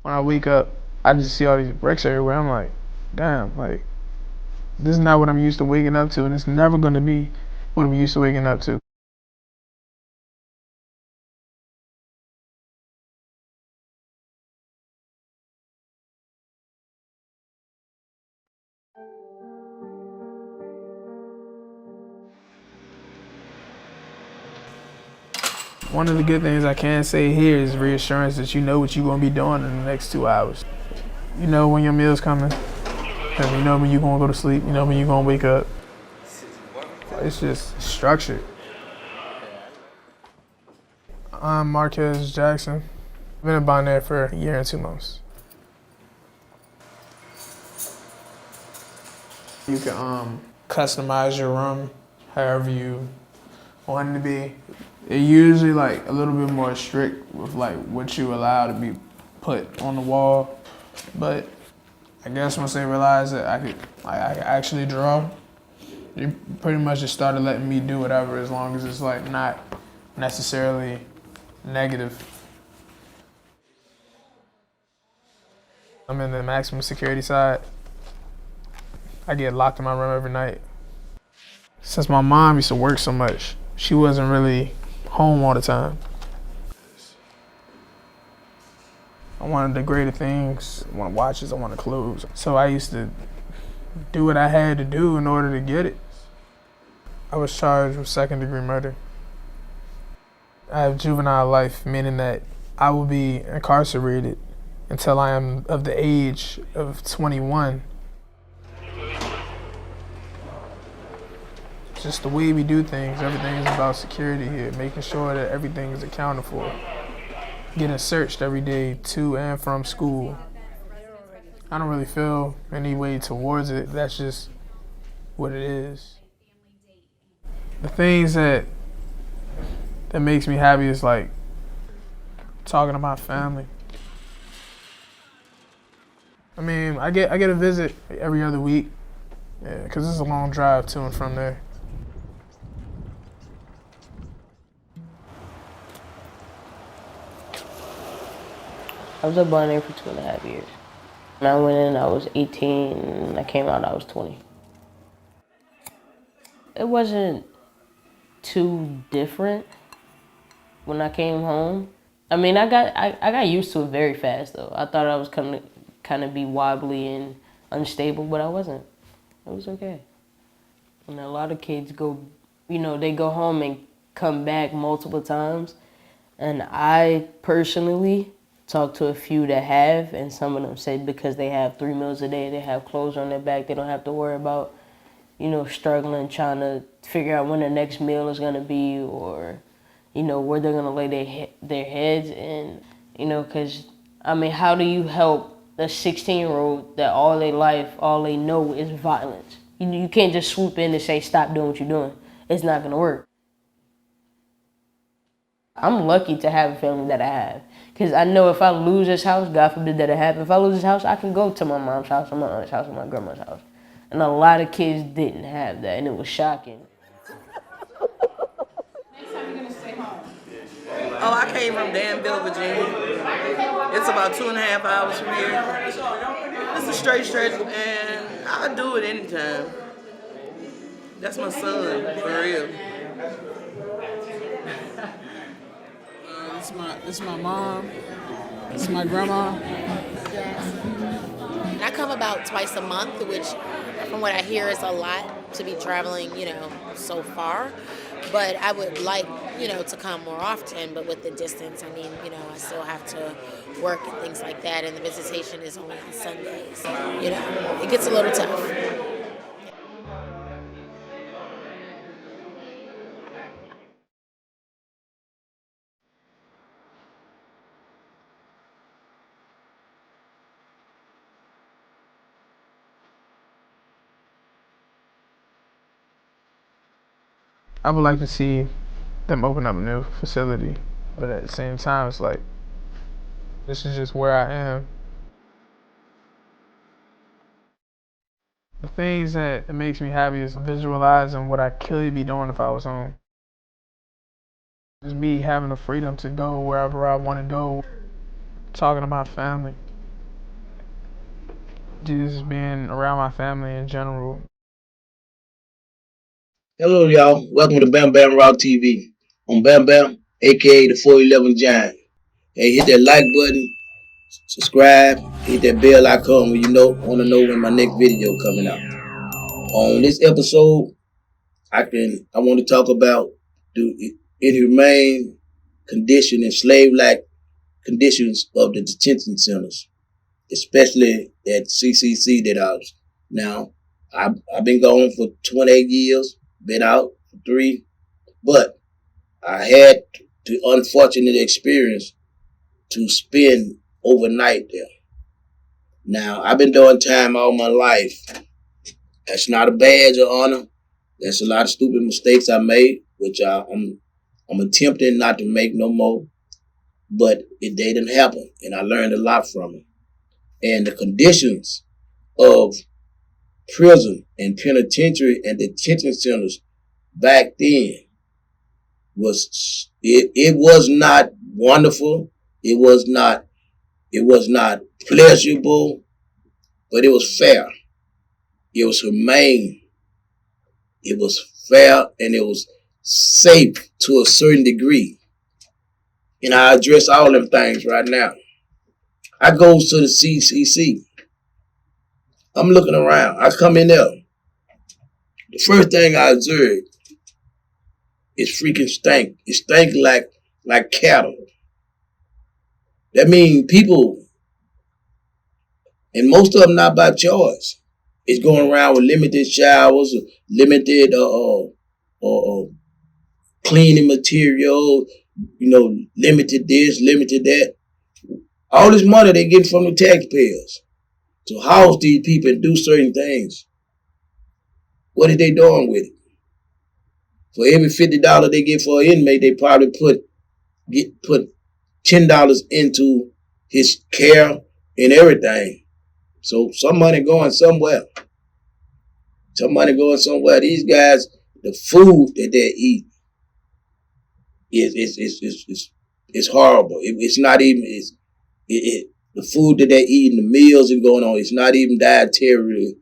when I wake up, I just see all these bricks everywhere. I'm like, damn, like, this is not what I'm used to waking up to, and it's never gonna be what I'm used to waking up to. One of the good things I can say here is reassurance that you know what you're gonna be doing in the next 2 hours. You know when your meal's coming, and you know when you're gonna go to sleep, you know when you're gonna wake up. It's just structured. I'm Marquez Jackson. I've been in Bonnet for a year and 2 months. You can customize your room however you want it to be. They're usually like a little bit more strict with like what you allow to be put on the wall. But I guess once they realized that I could actually draw, they pretty much just started letting me do whatever as long as it's like not necessarily negative. I'm in the maximum security side. I get locked in my room every night. Since my mom used to work so much, she wasn't really home all the time. I wanted the greater things. I wanted watches, I wanted clothes. So I used to do what I had to do in order to get it. I was charged with second-degree murder. I have juvenile life, meaning that I will be incarcerated until I am of the age of 21. Just the way we do things, everything is about security here, making sure that everything is accounted for. Getting searched every day to and from school. I don't really feel any way towards it. That's just what it is. The things that makes me happy is like talking to my family. I mean, I get a visit every other week, yeah, because it's a long drive to and from there. I was at Bonnet for 2.5 years. When I went in, I was 18, and I came out, I was 20. It wasn't too different when I came home. I mean, I got used to it very fast, though. I thought I was gonna kind of be wobbly and unstable, but I wasn't. It was okay. And a lot of kids go, they go home and come back multiple times. And I personally talked to a few that have, and some of them said because they have 3 meals a day, they have clothes on their back, they don't have to worry about, struggling, trying to figure out when the next meal is gonna be, or, where they're gonna lay their heads. And, because, I mean, how do you help a 16-year-old that all their life, all they know is violence? You can't just swoop in and say, stop doing what you're doing. It's not gonna work. I'm lucky to have a family that I have. Because I know if I lose this house, God forbid that it happen, if I lose this house, I can go to my mom's house, or my aunt's house, or my grandma's house. And a lot of kids didn't have that, and it was shocking. Next time you're gonna stay home. Oh, I came from Danville, Virginia. It's about 2.5 hours from here. It's a straight stretch, and I'll do it anytime. That's my son, for real. It's my mom. It's my grandma. I come about twice a month, which from what I hear is a lot to be traveling, so far. But I would like, to come more often, but with the distance, I mean, I still have to work and things like that, and the visitation is only on Sundays. So, it gets a little tough. I would like to see them open up a new facility, but at the same time, it's like, this is just where I am. The things that makes me happy is visualizing what I could be doing if I was home. Just me having the freedom to go wherever I want to go, talking to my family. just being around my family in general. Hello, y'all. Welcome to Bam Bam Rock TV. On Bam Bam, aka the 411 Giant. Hey, hit that like button, subscribe, hit that bell icon when you want to know when my next video coming out. On this episode, I want to talk about the inhumane condition and slave-like conditions of the detention centers, especially at CCC that I was. Now, I've been gone for 28 years, been out for 3, but I had the unfortunate experience to spend overnight there. Now, I've been doing time all my life. That's not a badge of honor. That's a lot of stupid mistakes I made, which I'm attempting not to make no more. But they didn't happen, and I learned a lot from it. And the conditions of prison and penitentiary and detention centers back then it was not wonderful. It was not pleasurable, but it was fair. It was humane. It was fair, and it was safe to a certain degree. And I address all them things right now. I goes to the CCC. I'm looking around. I come in there. The first thing I observe is freaking stank. It stank like cattle. That means people, and most of them not by choice, is going around with limited showers, limited cleaning material, limited this, limited that. All this money they get from the taxpayers to house these people and do certain things. What are they doing with it? For every $50 they get for an inmate, they probably put $10 into his care and everything. So some money going somewhere. Some money going somewhere. These guys, the food that they eat is horrible. It's not even the food that they eat and the meals that going on. It's not even dietarily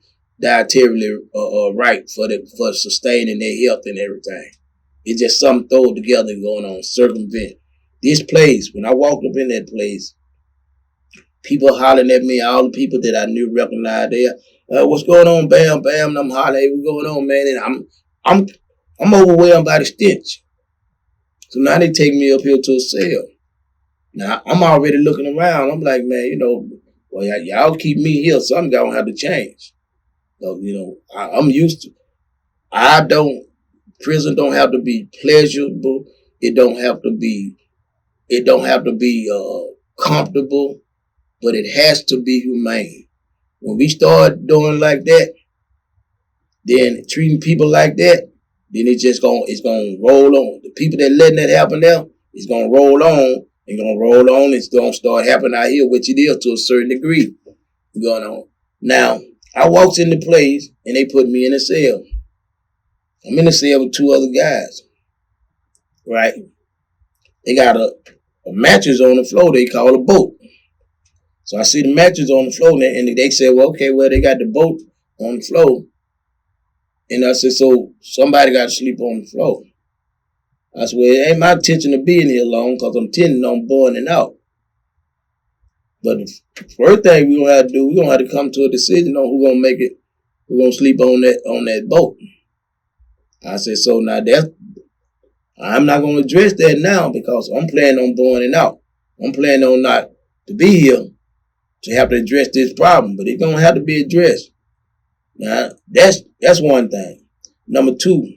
right for sustaining their health and everything. It's just something thrown together going on, circumvent. This place, when I walked up in that place, people hollering at me, all the people that I knew recognized there. What's going on, Bam, Bam? And I'm hollering, hey, what's going on, man? And I'm overwhelmed by the stench. So now they take me up here to a cell. Now I'm already looking around. I'm like, man, well, y'all keep me here. Something gonna have to change. So, I'm used to. Prison don't have to be pleasurable. It don't have to be comfortable, but it has to be humane. When we start doing like that, then treating people like that, then it's gonna roll on. The people that letting that happen there, it's gonna roll on. It's gonna roll on. It's gonna start happening out here, which it is to a certain degree going on. Now, I walked in the place and they put me in a cell. I'm in a cell with 2 other guys, right? They got a mattress on the floor they call a boat. So I see the mattress on the floor and they said, well, okay, they got the boat on the floor. And I said, so somebody got to sleep on the floor. I said, well, it ain't my intention to be in here long because I'm intending on burning out. But the first thing we're going to have to do, we're going to have to come to a decision on who's going to make it, who's going to sleep on that boat. I said, so now I'm not going to address that now because I'm planning on burning out. I'm planning on not to be here to have to address this problem, but it's going to have to be addressed. Now, that's one thing. Number 2,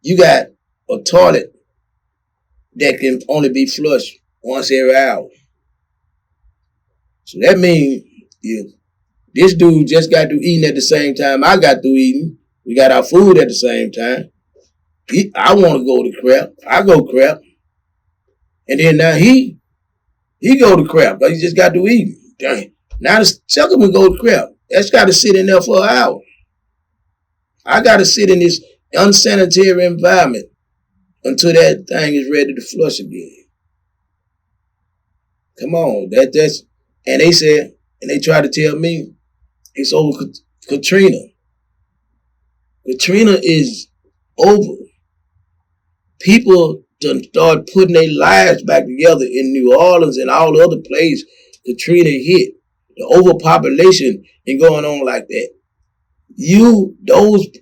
you got a toilet that can only be flushed once every hour. So that means if this dude just got through eating at the same time I got through eating, we got our food at the same time. I want to go to crap. I go crap. And then now he go to crap. But he just got to eat. Dang. Now the second one go to crap. That's got to sit in there for an hour. I got to sit in this unsanitary environment until that thing is ready to flush again. Come on. And they said, and they tried to tell me, It's over Katrina. Katrina is over. People done start putting their lives back together in New Orleans and all the other places Katrina hit. The overpopulation ain't going on like that.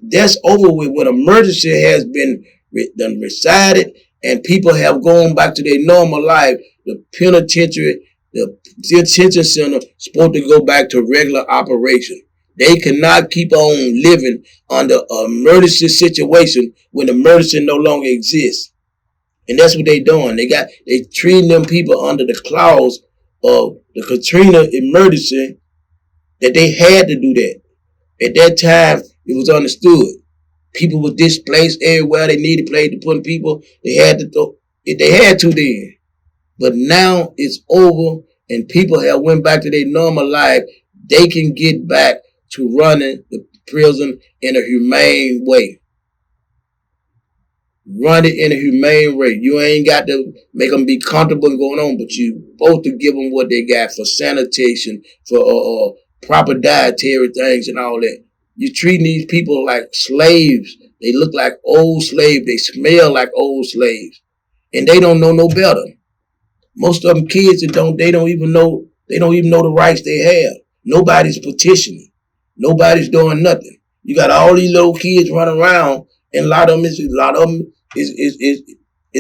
That's over with when emergency has been done resided and people have gone back to their normal life. The penitentiary, the detention center supposed to go back to regular operation. They cannot keep on living under an emergency situation when emergency no longer exists. And that's what they doing. They treating them people under the clause of the Katrina emergency that they had to do that. At that time, it was understood. People were displaced everywhere. They needed a place to put people. They had to then. But now it's over and people have went back to their normal life. They can get back to running the prison in a humane way. Run it in a humane way. You ain't got to make them be comfortable and going on, but you supposed to give them what they got for sanitation, for proper dietary things and all that. You treating these people like slaves. They look like old slaves. They smell like old slaves. And they don't know no better. Most of them kids that they don't even know the rights they have. Nobody's petitioning. Nobody's doing nothing. You got all these little kids running around, and a lot of them is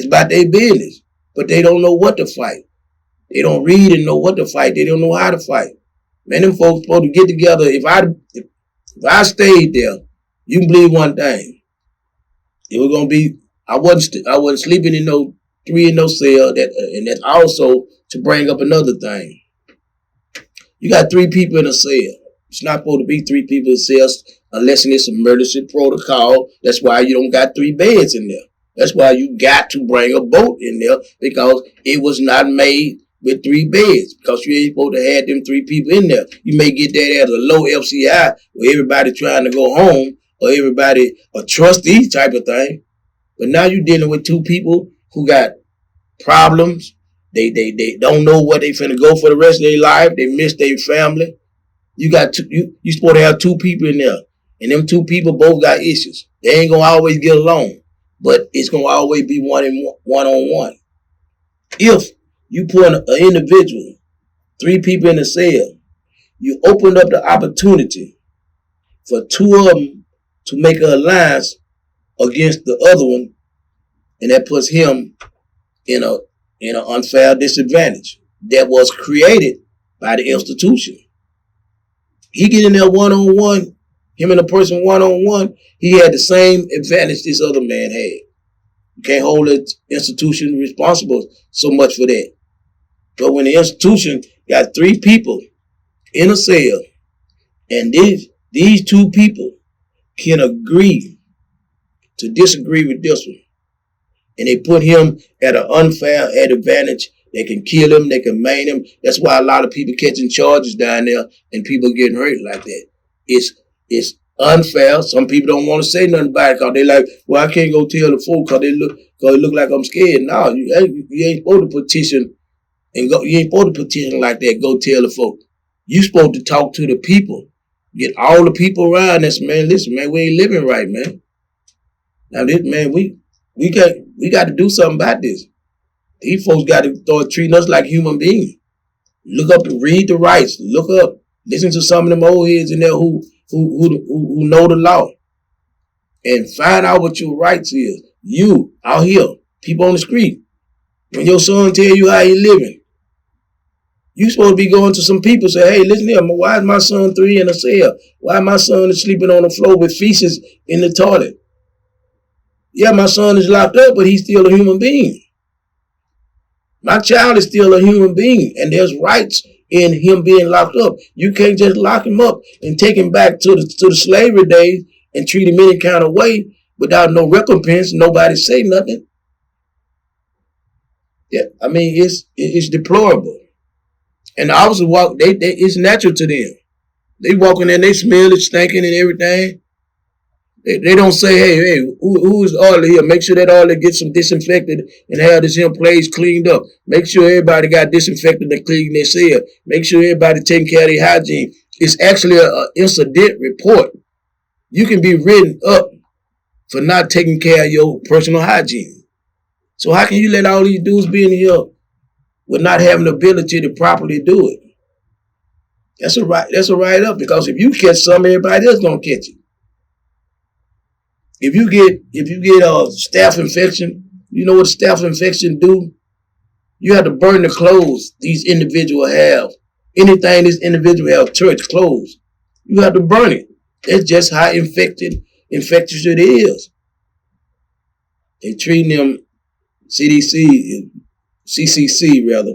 about their business. But they don't know what to fight. They don't read and know what to fight. They don't know how to fight. Man, them folks supposed to get together. If I stayed there, you can believe one thing. It was gonna be I wasn't sleeping in no cell. And that's also to bring up another thing. You got 3 people in a cell. It's not supposed to be 3 people in cells unless it's emergency protocol. That's why you don't got 3 beds in there. That's why you got to bring a boat in there because it was not made with 3 beds because you ain't supposed to have them 3 people in there. You may get that at a low FCI where everybody trying to go home or everybody a trustee type of thing. But now you're dealing with 2 people who got problems. They don't know what they finna go for the rest of their life. They miss their family. You supposed to have 2 people in there. And them 2 people both got issues. They ain't gonna always get along. But it's gonna always be one-on-one. If you put an individual, 3 people in a cell, you open up the opportunity for 2 of them to make an alliance against the other one, and that puts him in an unfair disadvantage that was created by the institution. He get in there one-on-one, him and a person one-on-one, he had the same advantage this other man had. You can't hold the institution responsible so much for that. But when the institution got 3 people in a cell, and these 2 people can agree to disagree with this one, and they put him at an unfair advantage. They can kill him. They can maim him. That's why a lot of people catching charges down there and people getting hurt like that. It's unfair. Some people don't want to say nothing about it because they like, well, I can't go tell the folk because it look like I'm scared. No, you ain't supposed to petition and go. You ain't supposed to petition like that. Go tell the folk. You supposed to talk to the people. Get all the people around us, man. Listen, man, we ain't living right, man. Now this, man, we got to do something about this. These folks got to start treating us like human beings. Look up and read the rights. Look up, listen to some of them old heads in there who know the law, and find out what your rights is. You out here, people on the street. When your son tell you how he living, you supposed to be going to some people say, hey, listen here, why is my son 3 in a cell? Why my son is sleeping on the floor with feces in the toilet? Yeah, my son is locked up, but he's still a human being. My child is still a human being, and there's rights in him being locked up. You can't just lock him up and take him back to the slavery days and treat him any kind of way without no recompense. Nobody say nothing. Yeah, I mean it's deplorable. And the officers walk. It's natural to them. They walking in, they smell it stinking and everything. They don't say, hey, who is all here? Make sure that all gets some disinfected and have this here place cleaned up. Make sure everybody got disinfected and cleaned their cell. Make sure everybody taking care of their hygiene. It's actually an incident report. You can be written up for not taking care of your personal hygiene. So how can you let all these dudes be in here with not having the ability to properly do it? That's a write up, because if you catch some, everybody else gonna catch it. If you get a staph infection, you know what a staph infection do? You have to burn the clothes these individuals have. Anything this individual have, church clothes, you have to burn it. That's just how infectious it is. They treating them CCC rather.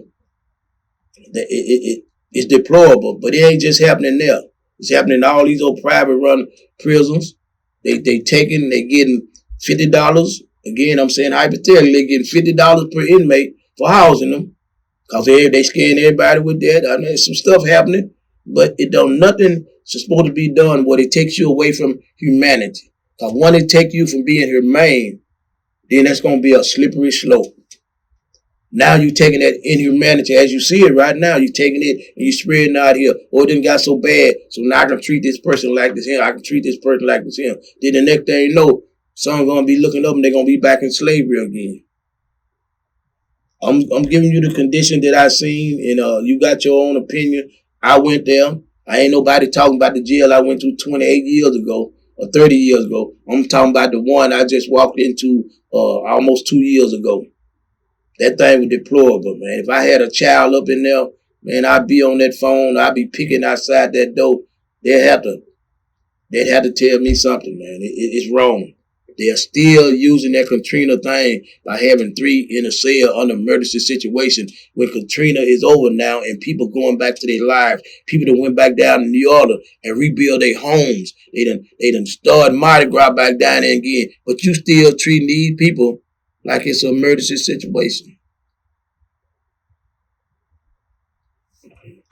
It's deplorable, but it ain't just happening there. It's happening in all these old private run prisons. They getting $50. Again, I'm saying hypothetically, they getting $50 per inmate for housing them, because they scaring everybody with that. I know some stuff happening, but nothing is supposed to be done where it takes you away from humanity. Because when it takes you from being humane, then that's going to be a slippery slope. Now you're taking that inhumanity as you see it right now. You're taking it and you're spreading out here. Oh, it didn't got so bad, so now I can treat this person like this here. I can treat this person like this here. Then the next thing you know, someone's going to be looking up and they're going to be back in slavery again. I'm giving you the condition that I seen, and you got your own opinion. I went there. I ain't nobody talking about the jail I went to 28 years ago or 30 years ago. I'm talking about the one I just walked into almost 2 years ago. That thing was deplorable, man. If I had a child up in there, man, I'd be on that phone. I'd be picking outside that door. They'd have to tell me something, man. It's wrong. They're still using that Katrina thing by having 3 in a cell under emergency situation when Katrina is over now and people going back to their lives. People that went back down to New Orleans and rebuild their homes. They done started Mardi Gras back down there again. But you still treating these people like it's an emergency situation.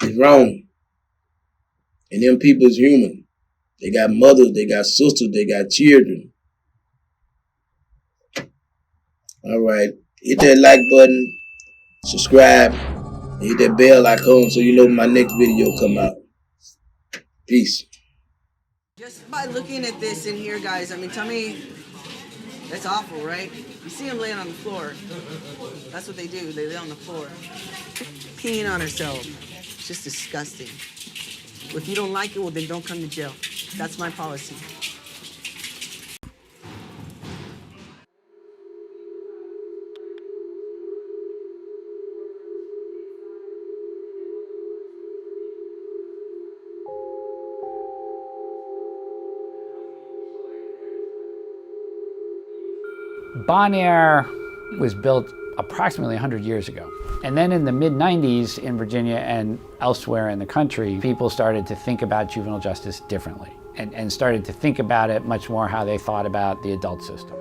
It's wrong. And them people is human. They got mothers, they got sisters, they got children. All right. Hit that like button, subscribe, and hit that bell icon so you know when my next video come out. Peace. Just by looking at this in here, guys, I mean, tell me, that's awful, right? You see them laying on the floor. That's what they do. They lay on the floor. Peeing on herself. It's just disgusting. If you don't like it, well, then don't come to jail. That's my policy. Bon Air was built approximately 100 years ago. And then in the mid-90s in Virginia and elsewhere in the country, people started to think about juvenile justice differently and started to think about it much more how they thought about the adult system.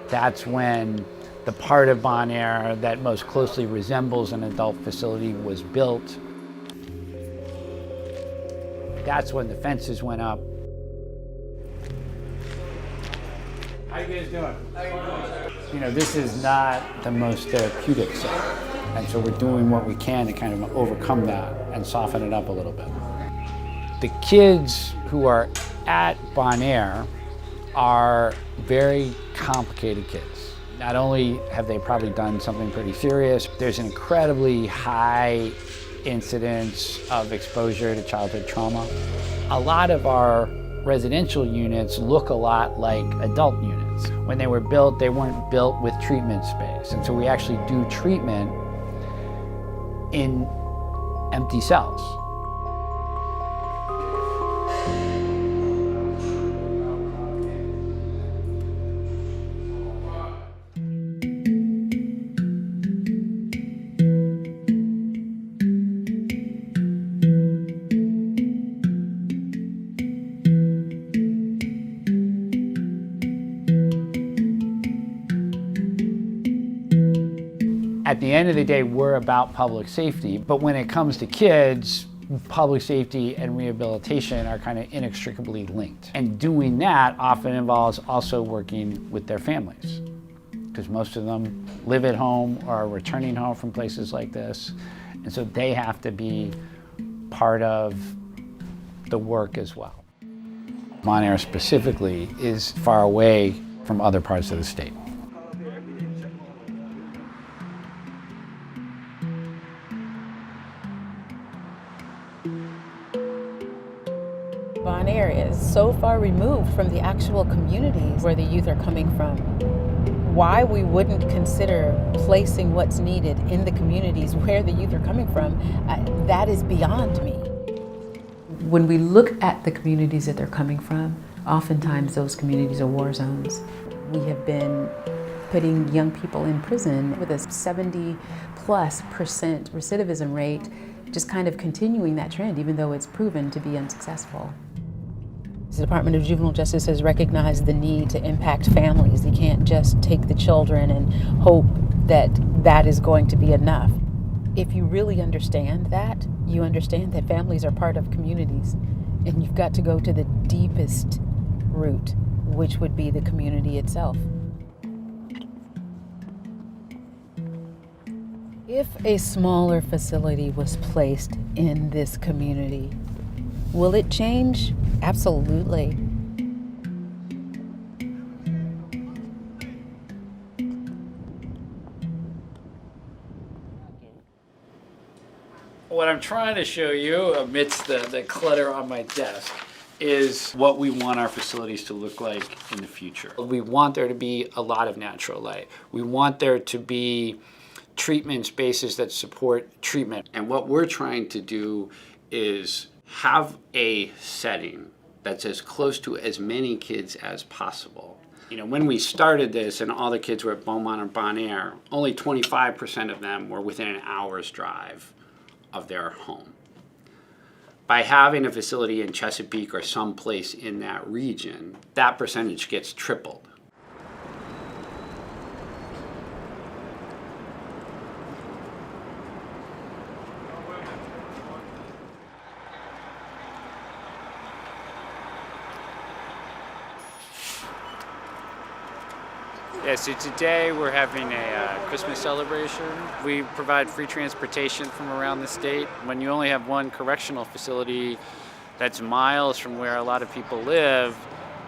That's when the part of Bon Air that most closely resembles an adult facility was built. That's when the fences went up. How you guys doing? You know, this is not the most therapeutic setting. And so we're doing what we can to kind of overcome that and soften it up a little bit. The kids who are at Bon Air are very complicated kids. Not only have they probably done something pretty serious, there's an incredibly high incidence of exposure to childhood trauma. A lot of our residential units look a lot like adult units. When they were built, they weren't built with treatment space. And so we actually do treatment in empty cells. At the end of the day, we're about public safety, but when it comes to kids, public safety and rehabilitation are kind of inextricably linked. And doing that often involves also working with their families, because most of them live at home or are returning home from places like this. And so they have to be part of the work as well. Bonaire specifically is far away from other parts of the state. Bonaire is so far removed from the actual communities where the youth are coming from. Why we wouldn't consider placing what's needed in the communities where the youth are coming from, that is beyond me. When we look at the communities that they're coming from, oftentimes those communities are war zones. We have been putting young people in prison with a 70+% recidivism rate, just kind of continuing that trend, even though it's proven to be unsuccessful. The Department of Juvenile Justice has recognized the need to impact families. You can't just take the children and hope that that is going to be enough. If you really understand that, you understand that families are part of communities, and you've got to go to the deepest root, which would be the community itself. If a smaller facility was placed in this community, will it change? Absolutely. What I'm trying to show you amidst the clutter on my desk is what we want our facilities to look like in the future. We want there to be a lot of natural light. We want there to be treatment spaces that support treatment. And what we're trying to do is have a setting that's as close to as many kids as possible. You know, when we started this and all the kids were at Beaumont or Bonaire, only 25% of them were within an hour's drive of their home. By having a facility in Chesapeake or someplace in that region, that percentage gets tripled. Yeah, so today we're having a Christmas celebration. We provide free transportation from around the state. When you only have one correctional facility that's miles from where a lot of people live,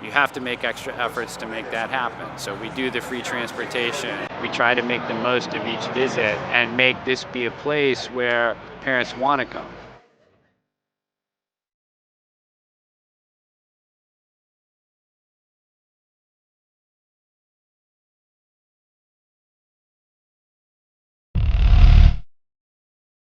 you have to make extra efforts to make that happen. So we do the free transportation. We try to make the most of each visit and make this be a place where parents want to come.